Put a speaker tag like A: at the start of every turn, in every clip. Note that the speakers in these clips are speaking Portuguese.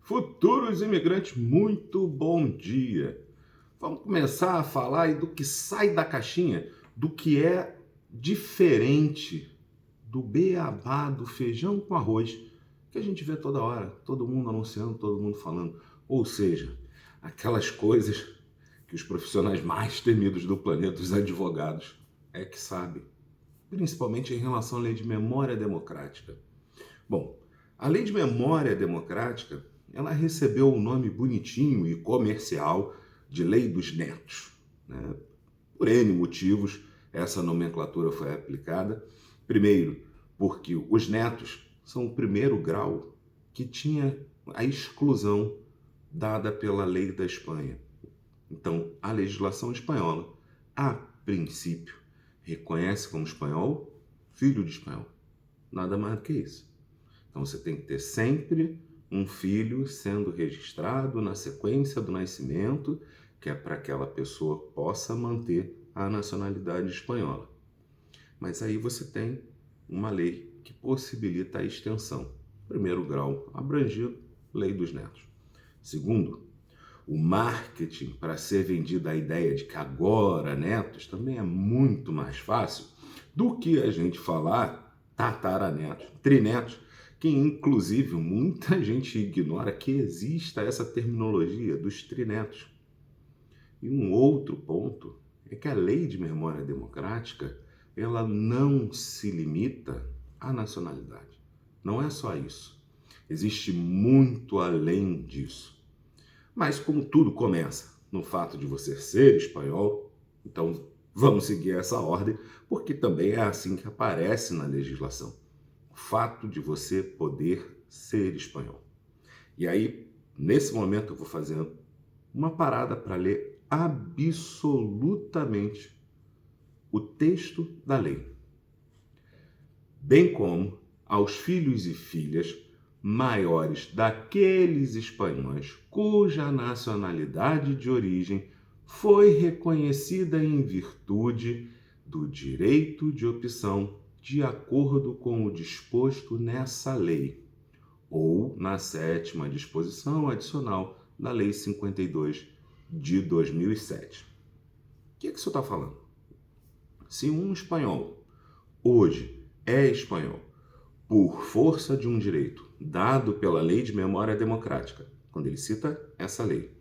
A: Futuros imigrantes, muito bom dia. Vamos começar a falar aí do que sai da caixinha, do que é diferente do beabá do feijão com arroz, que a gente vê toda hora, todo mundo anunciando, todo mundo falando. Ou seja, aquelas coisas que os profissionais mais temidos do planeta, os advogados, é que sabem, principalmente em relação à lei de memória democrática. Bom, a Lei de Memória Democrática, ela recebeu o nome bonitinho e comercial de Lei dos Netos, né? Por N motivos, essa nomenclatura foi aplicada. Primeiro, porque os netos são o primeiro grau que tinha a exclusão dada pela lei da Espanha. Então, a legislação espanhola, a princípio, reconhece como espanhol filho de espanhol. Nada mais do que isso. Então você tem que ter sempre um filho sendo registrado na sequência do nascimento, que é para que aquela pessoa possa manter a nacionalidade espanhola. Mas aí você tem uma lei que possibilita a extensão. Primeiro grau abrangido, lei dos netos. Segundo, o marketing para ser vendida a ideia de que agora netos também é muito mais fácil do que a gente falar tataranetos, trinetos, que inclusive muita gente ignora que exista essa terminologia dos trinetos. E um outro ponto é que a lei de memória democrática, ela não se limita à nacionalidade. Não é só isso. Existe muito além disso. Mas como tudo começa no fato de você ser espanhol, então vamos seguir essa ordem, porque também é assim que aparece na legislação. O fato de você poder ser espanhol. E aí, nesse momento, eu vou fazer uma parada para ler absolutamente o texto da lei, bem como aos filhos e filhas maiores daqueles espanhóis cuja nacionalidade de origem foi reconhecida em virtude do direito de opção de acordo com o disposto nessa lei, ou na 7ª disposição adicional da Lei 52 de 2007. O que isso está falando? Se um espanhol hoje é espanhol por força de um direito dado pela Lei de Memória Democrática, quando ele cita essa lei,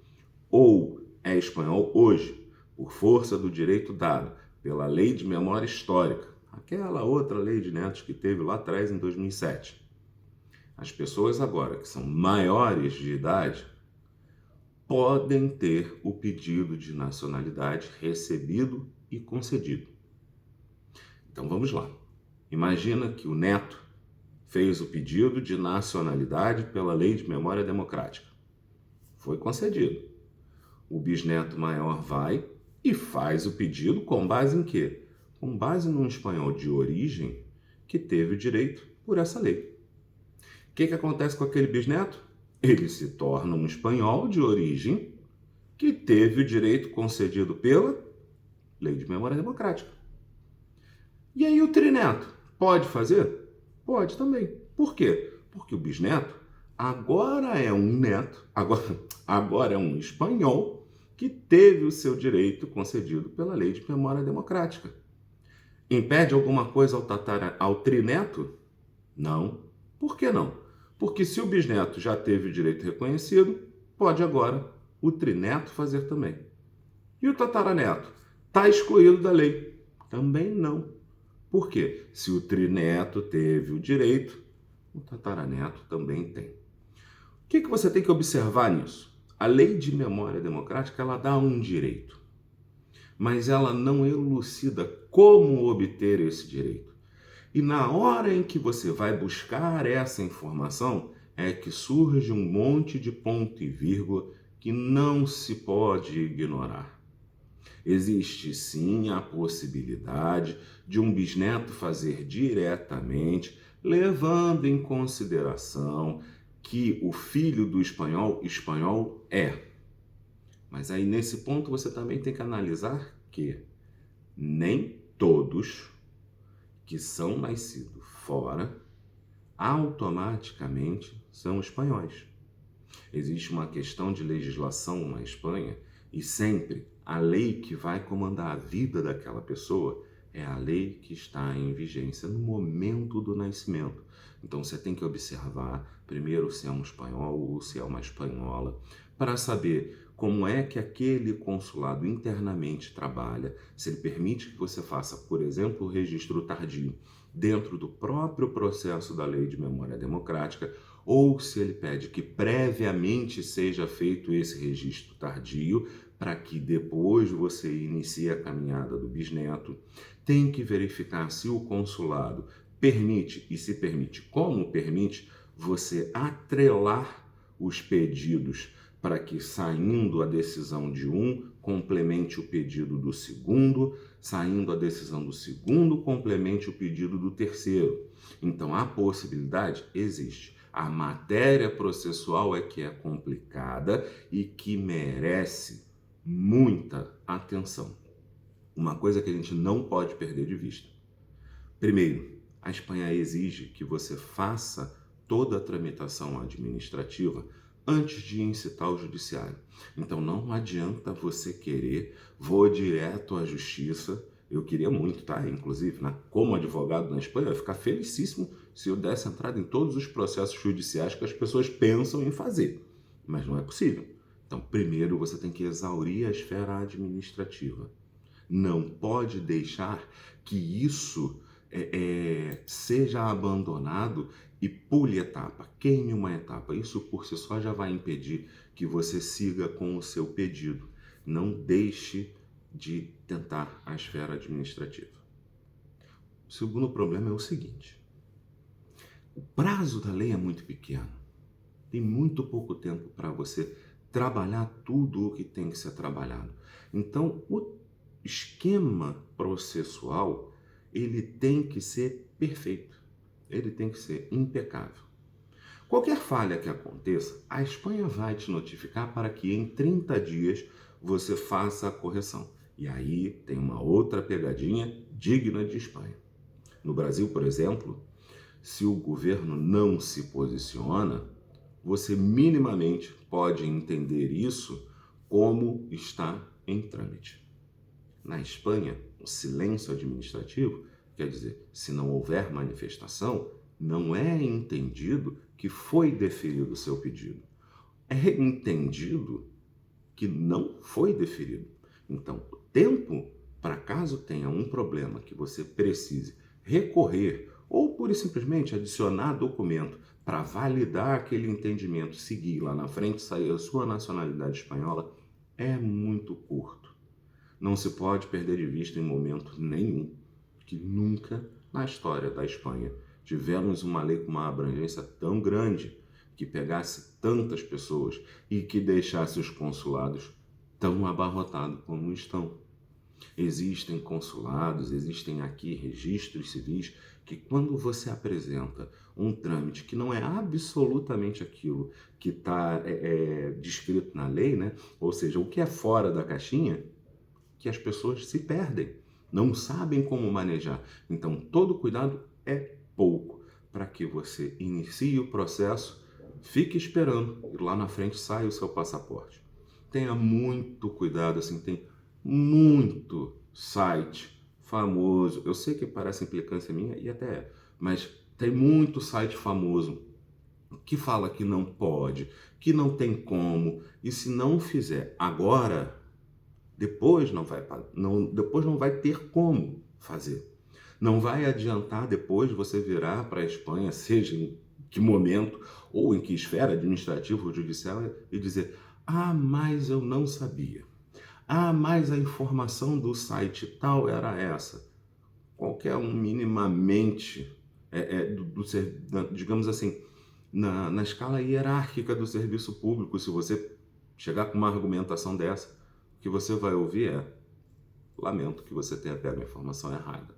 A: ou é espanhol hoje por força do direito dado pela Lei de Memória Histórica, aquela outra lei de netos que teve lá atrás em 2007. As pessoas agora que são maiores de idade podem ter o pedido de nacionalidade recebido e concedido. Então vamos lá. Imagina que o neto fez o pedido de nacionalidade pela Lei de Memória Democrática. Foi concedido. O bisneto maior vai e faz o pedido com base em quê? Com base num espanhol de origem que teve o direito por essa lei. O que acontece com aquele bisneto? Ele se torna um espanhol de origem que teve o direito concedido pela Lei de Memória Democrática. E aí o trineto pode fazer? Pode também. Por quê? Porque o bisneto agora é um neto, agora é um espanhol que teve o seu direito concedido pela Lei de Memória Democrática. Impede alguma coisa ao trineto? Não. Por que não? Porque se o bisneto já teve o direito reconhecido, pode agora o trineto fazer também. E o tataraneto? Está excluído da lei? Também não. Por quê? Se o trineto teve o direito, o tataraneto também tem. O que você tem que observar nisso? A Lei de Memória Democrática, ela dá um direito, mas ela não elucida como obter esse direito. E na hora em que você vai buscar essa informação, é que surge um monte de ponto e vírgula que não se pode ignorar. Existe sim a possibilidade de um bisneto fazer diretamente, levando em consideração que o filho do espanhol é. Mas aí nesse ponto você também tem que analisar que nem todos que são nascidos fora automaticamente são espanhóis. Existe uma questão de legislação na Espanha e sempre a lei que vai comandar a vida daquela pessoa é a lei que está em vigência no momento do nascimento. Então você tem que observar primeiro se é um espanhol ou se é uma espanhola, para saber como é que aquele consulado internamente trabalha, se ele permite que você faça, por exemplo, o registro tardio dentro do próprio processo da Lei de Memória Democrática, ou se ele pede que previamente seja feito esse registro tardio para que depois você inicie a caminhada do bisneto. Tem que verificar se o consulado permite, e se permite, como permite, você atrelar os pedidos para que, saindo a decisão de um, complemente o pedido do segundo, saindo a decisão do segundo, complemente o pedido do terceiro. Então, a possibilidade existe. A matéria processual é que é complicada e que merece muita atenção. Uma coisa que a gente não pode perder de vista. Primeiro, a Espanha exige que você faça toda a tramitação administrativa antes de incitar o judiciário. Então não adianta você querer, vou direto à justiça. Eu queria muito, tá? Inclusive, né? Como advogado na Espanha, eu ia ficar felicíssimo se eu desse entrada em todos os processos judiciais que as pessoas pensam em fazer. Mas não é possível. Então, primeiro você tem que exaurir a esfera administrativa. Não pode deixar que isso seja abandonado e pule etapa, queime uma etapa. Isso por si só já vai impedir que você siga com o seu pedido. Não deixe de tentar a esfera administrativa. O segundo problema é o seguinte: o prazo da lei é muito pequeno. Tem muito pouco tempo para você trabalhar tudo o que tem que ser trabalhado. Então, o esquema processual, ele tem que ser perfeito, ele tem que ser impecável. Qualquer falha que aconteça, a Espanha vai te notificar para que em 30 dias você faça a correção. E aí tem uma outra pegadinha digna de Espanha. No Brasil, por exemplo, se o governo não se posiciona, você minimamente pode entender isso como está em trâmite. Na Espanha, o silêncio administrativo, quer dizer, se não houver manifestação, não é entendido que foi deferido o seu pedido. É entendido que não foi deferido. Então, o tempo para caso tenha um problema que você precise recorrer ou pura e simplesmente adicionar documento para validar aquele entendimento, seguir lá na frente, sair a sua nacionalidade espanhola, é muito curto. Não se pode perder de vista em momento nenhum que nunca na história da Espanha tivemos uma lei com uma abrangência tão grande que pegasse tantas pessoas e que deixasse os consulados tão abarrotados como estão. Existem consulados, existem aqui registros civis que quando você apresenta um trâmite que não é absolutamente aquilo que está descrito na lei, né? Ou seja, o que é fora da caixinha, que as pessoas se perdem, não sabem como manejar. Então, todo cuidado é pouco para que você inicie o processo, fique esperando e lá na frente saia o seu passaporte. Tenha muito cuidado, assim, tem muito site famoso. Eu sei que parece implicância minha e até é, mas tem muito site famoso que fala que não pode, que não tem como, e se não fizer agora, depois depois não vai ter como fazer. Não vai adiantar depois você virar para a Espanha, seja em que momento ou em que esfera administrativa ou judicial, e dizer: ah, mas eu não sabia. Ah, mas a informação do site tal era essa. Qualquer um minimamente, digamos assim, na escala hierárquica do serviço público, se você chegar com uma argumentação dessa, o que você vai ouvir é: lamento que você tenha pego a informação errada.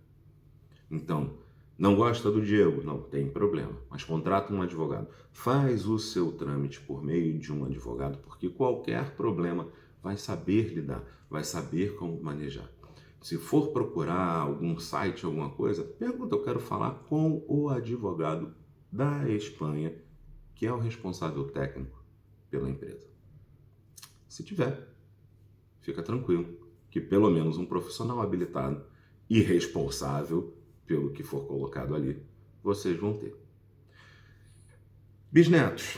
A: Então, não gosta do Diego? Não tem problema, mas contrata um advogado. Faz o seu trâmite por meio de um advogado, porque qualquer problema vai saber lidar, vai saber como manejar. Se for procurar algum site, alguma coisa, pergunta: eu quero falar com o advogado da Espanha, que é o responsável técnico pela empresa. Se tiver, fica tranquilo, que pelo menos um profissional habilitado e responsável pelo que for colocado ali, vocês vão ter. Bisnetos,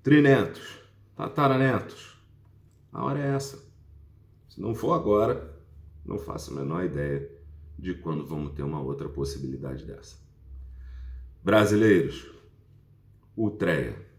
A: trinetos, tataranetos, a hora é essa. Se não for agora, não faço a menor ideia de quando vamos ter uma outra possibilidade dessa. Brasileiros, Utreia.